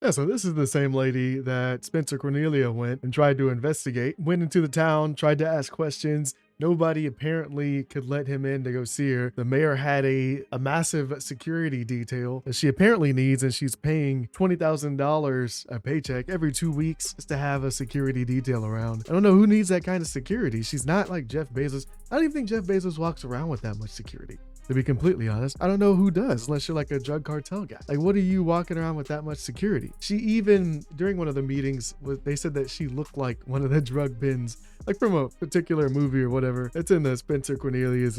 Yeah, so this is the same lady that Spencer Cornelia went and tried to investigate, went into the town, tried to ask questions. Nobody apparently could let him in to go see her. The mayor had a massive security detail that she apparently needs, and she's paying $20,000 a paycheck every 2 weeks just to have a security detail around. I don't know who needs that kind of security. She's not like Jeff Bezos. I don't even think Jeff Bezos walks around with that much security. To be completely honest, I don't know who does, unless you're like a drug cartel guy. Like, what are you walking around with that much security? She even, during one of the meetings, they said that she looked like one of the drug bins, like from a particular movie or whatever. It's in the Spencer Cornelius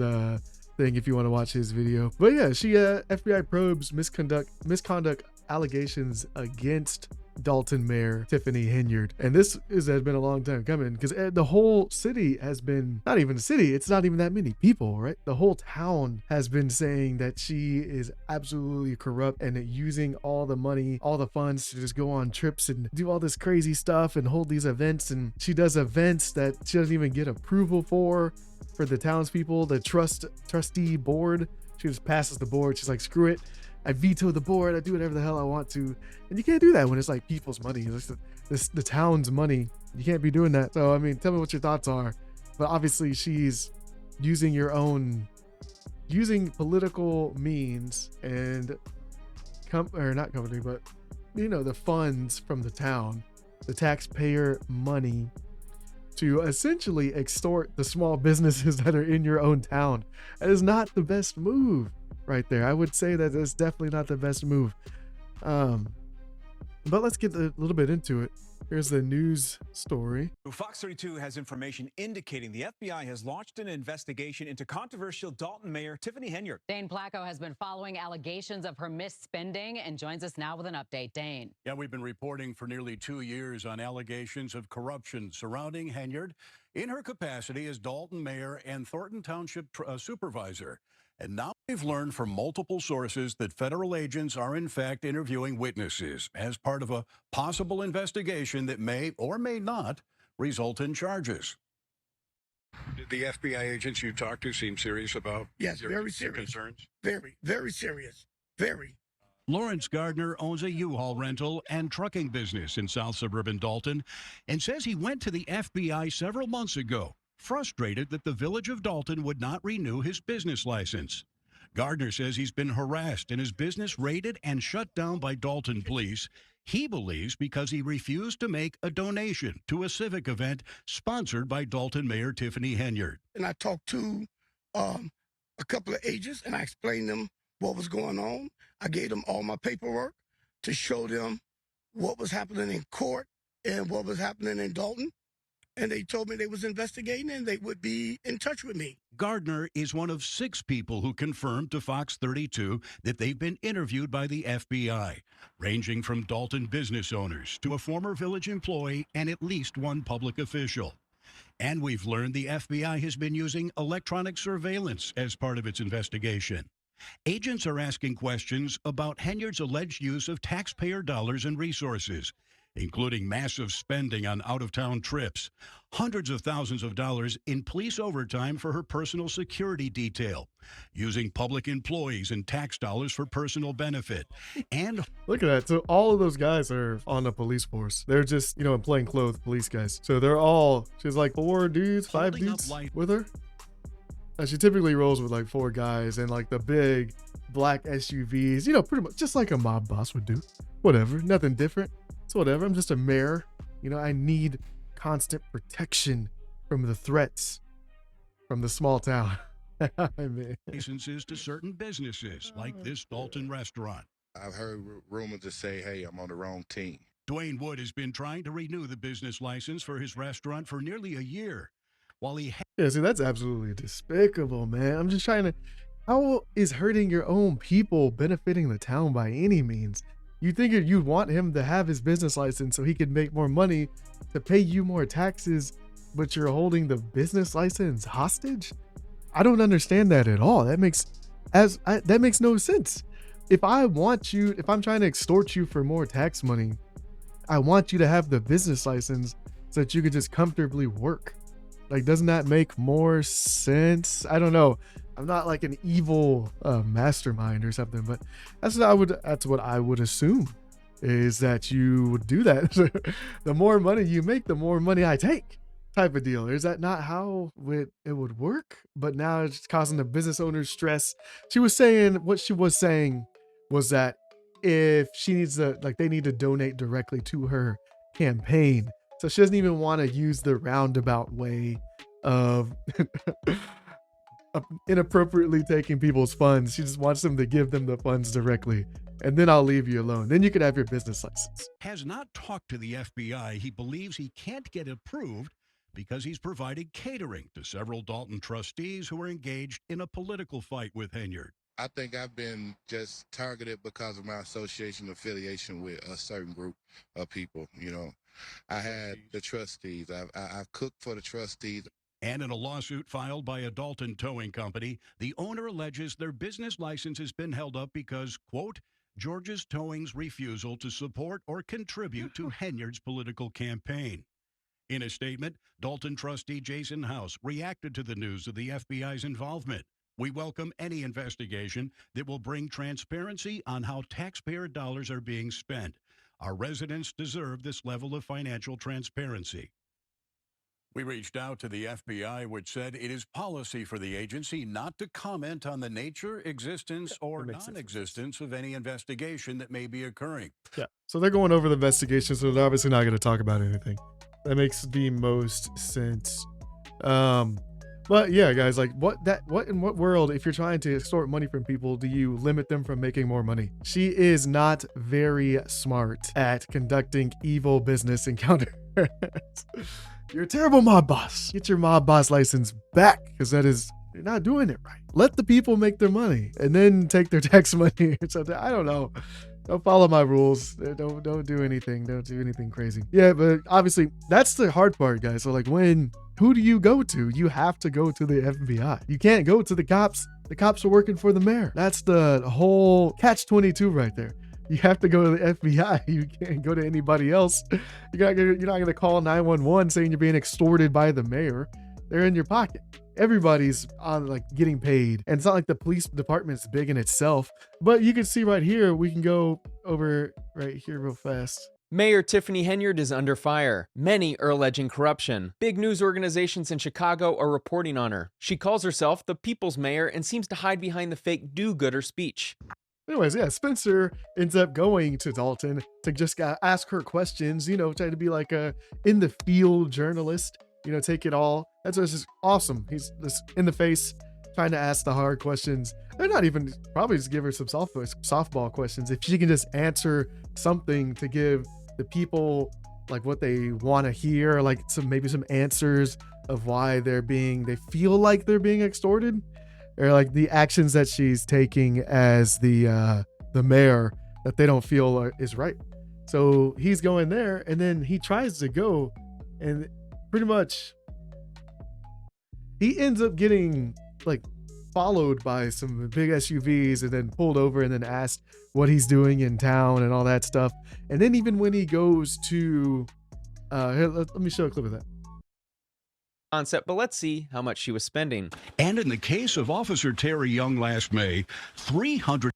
thing if you want to watch his video. But yeah, she FBI probes misconduct allegations against Dolton Mayor Tiffany Henyard. And this has been a long time coming because the whole city has been, not even the city, it's not even that many people, right? The whole town has been saying that she is absolutely corrupt and using all the money, all the funds to just go on trips and do all this crazy stuff and hold these events. And she does events that she doesn't even get approval for the townspeople, the trustee board. She just passes the board. She's like, screw it. I veto the board. I do whatever the hell I want to. And you can't do that when it's like people's money. It's the town's money. You can't be doing that. So, I mean, tell me what your thoughts are. But obviously she's using using political means and not company, but the funds from the town, the taxpayer money, to essentially extort the small businesses that are in your own town. That is not the best move right there. I would say that it's definitely not the best move. But let's get a little bit into it. Here's the news story. Fox 32 has information indicating the FBI has launched an investigation into controversial Dolton Mayor Tiffany Henyard. Dane Placco has been following allegations of her misspending and joins us now with an update. Dane. Yeah, we've been reporting for nearly 2 years on allegations of corruption surrounding Henyard in her capacity as Dolton Mayor and Thornton Township Supervisor. And now we've learned from multiple sources that federal agents are in fact interviewing witnesses as part of a possible investigation that may or may not result in charges. Did the FBI agents you talked to seem serious about very serious concerns? Very, very serious. Very. Lawrence Gardner owns a U-Haul rental and trucking business in South Suburban Dolton and says he went to the FBI several months ago, frustrated that the village of Dolton would not renew his business license. Gardner says he's been harassed and his business raided and shut down by Dolton police. He believes because he refused to make a donation to a civic event sponsored by Dolton Mayor Tiffany Henyard. And I talked to a couple of agents and I explained them what was going on. I gave them all my paperwork to show them what was happening in court and what was happening in Dolton. And they told me they was investigating and they would be in touch with me. Gardner is one of 6 people who confirmed to Fox 32 that they've been interviewed by the FBI, ranging from Dolton business owners to a former village employee and at least one public official. And we've learned the FBI has been using electronic surveillance as part of its investigation. Agents are asking questions about Henyard's alleged use of taxpayer dollars and resources, including massive spending on out-of-town trips, hundreds of thousands of dollars in police overtime for her personal security detail, using public employees and tax dollars for personal benefit, and... Look at that. So all of those guys are on the police force. They're just, in plain clothes police guys. So they're all, she's like 4 dudes, 5 dudes with her. And she typically rolls with like 4 guys and like the big black SUVs, pretty much just like a mob boss would do. Whatever, nothing different. So whatever, I'm just a mayor. I need constant protection from the threats from the small town. Licenses to certain businesses like this Dolton restaurant. I've heard rumors that say, hey, I'm on the wrong team. Dwayne Wood has been trying to renew the business license for his restaurant for nearly a year. While he yeah, see, that's absolutely despicable, man. I'm just trying to, how is hurting your own people benefiting the town by any means? You think you'd want him to have his business license so he could make more money to pay you more taxes, but you're holding the business license hostage? I don't understand that at all. That makes no sense. If I'm trying to extort you for more tax money, I want you to have the business license so that you could just comfortably work. Like, doesn't that make more sense? I don't know. I'm not like an evil mastermind or something, but that's what I would assume. is that you would do that. The more money you make, the more money I take, type of deal. Is that not how it would work? But now it's causing the business owner stress. She was saying, what she was saying was that if she needs to, like, they need to donate directly to her campaign. So she doesn't even want to use the roundabout way of inappropriately taking people's funds. She just wants them to give them the funds directly, and then I'll leave you alone. Then you could have your business license. Has not talked to the FBI. He believes he can't get approved because he's provided catering to several Dolton trustees who are engaged in a political fight with Henyard. I think I've been just targeted because of my association affiliation with a certain group of people. You know, I had the trustees. I've cooked for the trustees. And in a lawsuit filed by a Dolton towing company, the owner alleges their business license has been held up because, quote, George's Towing's refusal to support or contribute to Henyard's political campaign. In a statement, Dolton trustee Jason House reacted to the news of the FBI's involvement. We welcome any investigation that will bring transparency on how taxpayer dollars are being spent. Our residents deserve this level of financial transparency. We reached out to the FBI, which said it is policy for the agency not to comment on the nature, existence, or non-existence of any investigation that may be occurring. Yeah. So they're going over the investigation, so they're obviously not going to talk about anything. That makes the most sense. But yeah, guys, like what in what world, if you're trying to extort money from people, do you limit them from making more money? She is not very smart at conducting evil business encounters. You're a terrible mob boss. Get your mob boss license back, because you're not doing it right. Let the people make their money and then take their tax money or something. I don't know. Don't follow my rules. Don't do anything. Don't do anything crazy. Yeah, but obviously that's the hard part, guys. So like, who do you go to? You have to go to the FBI. You can't go to the cops. The cops are working for the mayor. That's the whole catch-22 right there. You have to go to the FBI. You can't go to anybody else. You're not going to call 911 saying you're being extorted by the mayor. They're in your pocket. Everybody's on like getting paid, and it's not like the police department's big in itself. But you can see right here, we can go over right here real fast. Mayor Tiffany Henyard is under fire. Many are alleging corruption. Big news organizations in Chicago are reporting on her. She calls herself the people's mayor and seems to hide behind the fake do-gooder speech. Anyways, yeah, Spencer ends up going to Dolton to just ask her questions, try to be like a in the field journalist, take it all. That's just awesome. He's just in the face trying to ask the hard questions. They're not even, probably just give her some softball questions. If she can just answer something to give the people like what they want to hear, like maybe some answers of why they feel like they're being extorted, or like the actions that she's taking as the mayor that they don't feel is right. So he's going there, and then he tries to go, and pretty much he ends up getting like followed by some big SUVs and then pulled over and then asked what he's doing in town and all that stuff. And then even when he goes to here, let me show a clip of that Concept, but let's see how much she was spending. And in the case of Officer Terry Young last May, 300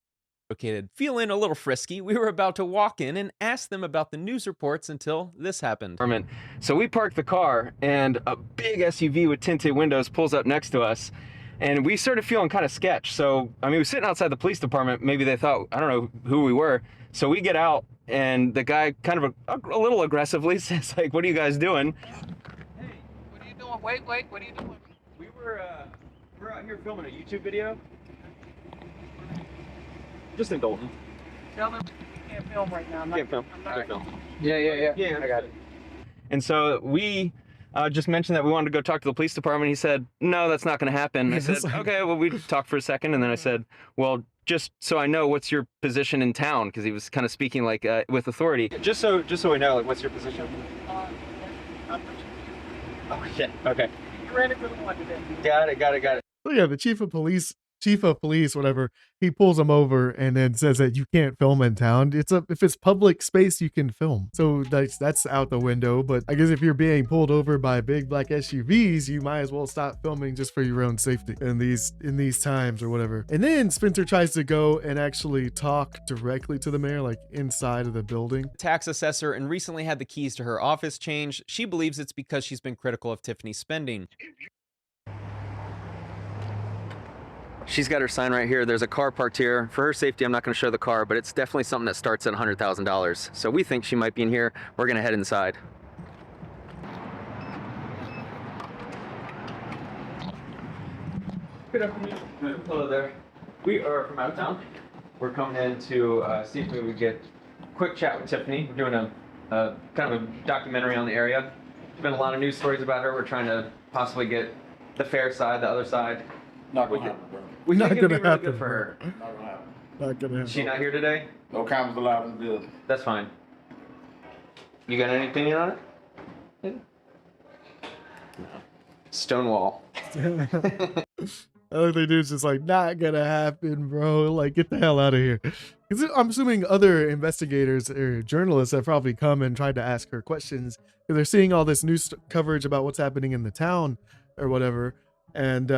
feeling a little frisky, we were about to walk in and ask them about the news reports until this happened. So we parked the car, and a big SUV with tinted windows pulls up next to us, and we started feeling kind of sketch. So, I mean, we were sitting outside the police department. Maybe they thought, I don't know who we were. So we get out, and the guy kind of a little aggressively says, like, what are you guys doing? Hey, what are you doing? Wait, what are you doing? We're out here filming a YouTube video. Just in Dolton. Tell them you can't film right now. Can't film. Yeah. I got it. And so we just mentioned that we wanted to go talk to the police department. He said, no, that's not going to happen. I said, okay, well, we talked for a second. And then I said, well, just so I know, what's your position in town? Because he was kind of speaking like with authority. Just so we know, like, what's your position? Oh, shit. Okay. You ran into the one today. Got it. So yeah, the chief of police chief of police, whatever, he pulls him over and then says that you can't film in town. If it's public space, you can film. So that's out the window. But I guess if you're being pulled over by big black SUVs, you might as well stop filming just for your own safety in these times or whatever. And then Spencer tries to go and actually talk directly to the mayor, like inside of the building. Tax assessor and recently had the keys to her office changed. She believes it's because she's been critical of Tiffany's spending. She's got her sign right here. There's a car parked here. For her safety, I'm not going to show the car, but it's definitely something that starts at $100,000. So we think she might be in here. We're going to head inside. Good afternoon. Hello there. We are from out of town. We're coming in to see if we would get a quick chat with Tiffany. We're doing a kind of a documentary on the area. There's been a lot of news stories about her. We're trying to possibly get the fair side, the other side. Not gonna happen, bro. We Not think it'd be gonna really happen, good for her. Not gonna happen. Not gonna Is she not here today? No cameras allowed in the building. That's fine. You got any opinion on it? Yeah. No. Stonewall. Other thing dude's just like, not gonna happen, bro. Like, get the hell out of here. 'Cause I'm assuming other investigators or journalists have probably come and tried to ask her questions because they're seeing all this news coverage about what's happening in the town or whatever. And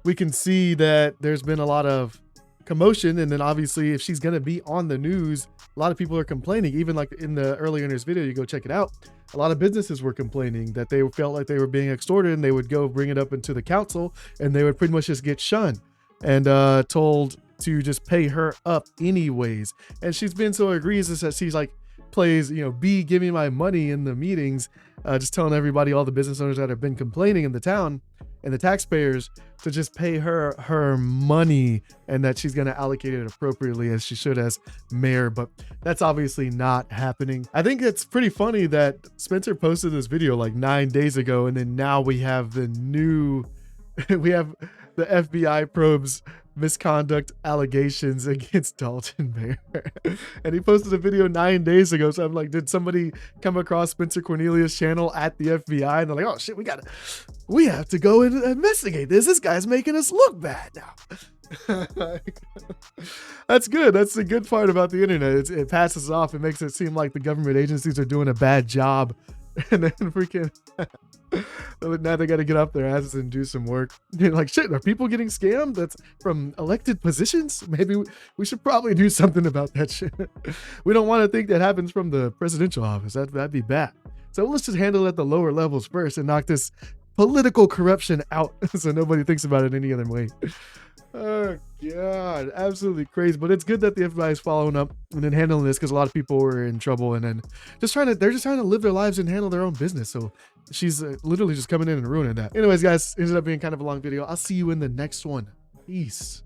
we can see that there's been a lot of commotion. And then obviously, if she's gonna be on the news, a lot of people are complaining. Even like in the earlier in this video, you go check it out. A lot of businesses were complaining that they felt like they were being extorted, and they would go bring it up into the council, and they would pretty much just get shunned and told to just pay her up anyways. And she's been so egregious that she's like plays, B, give me my money in the meetings, just telling everybody, all the business owners that have been complaining in the town and the taxpayers, to just pay her money, and that she's going to allocate it appropriately as she should as mayor. But that's obviously not happening. I think it's pretty funny that Spencer posted this video like 9 days ago, and then now we have the new we have the FBI probes misconduct allegations against Dolton mayor. And he posted a video 9 days ago. So I'm like, did somebody come across Spencer Cornelius' channel at the FBI? And they're like, oh shit, we have to go and investigate this. This guy's making us look bad now. That's good. That's the good part about the internet. It passes off. It makes it seem like the government agencies are doing a bad job. And then freaking now they got to get up their asses and do some work. They're like, shit, are people getting scammed? That's from elected positions? Maybe we should probably do something about that shit. We don't want to think that happens from the presidential office. That'd be bad. So let's just handle it at the lower levels first and knock this political corruption out so nobody thinks about it any other way. Oh god, absolutely crazy. But it's good that the FBI is following up and then handling this, because a lot of people were in trouble, and then they're just trying to live their lives and handle their own business. So she's literally just coming in and ruining that. Anyways, guys, ended up being kind of a long video. I'll see you in the next one. Peace.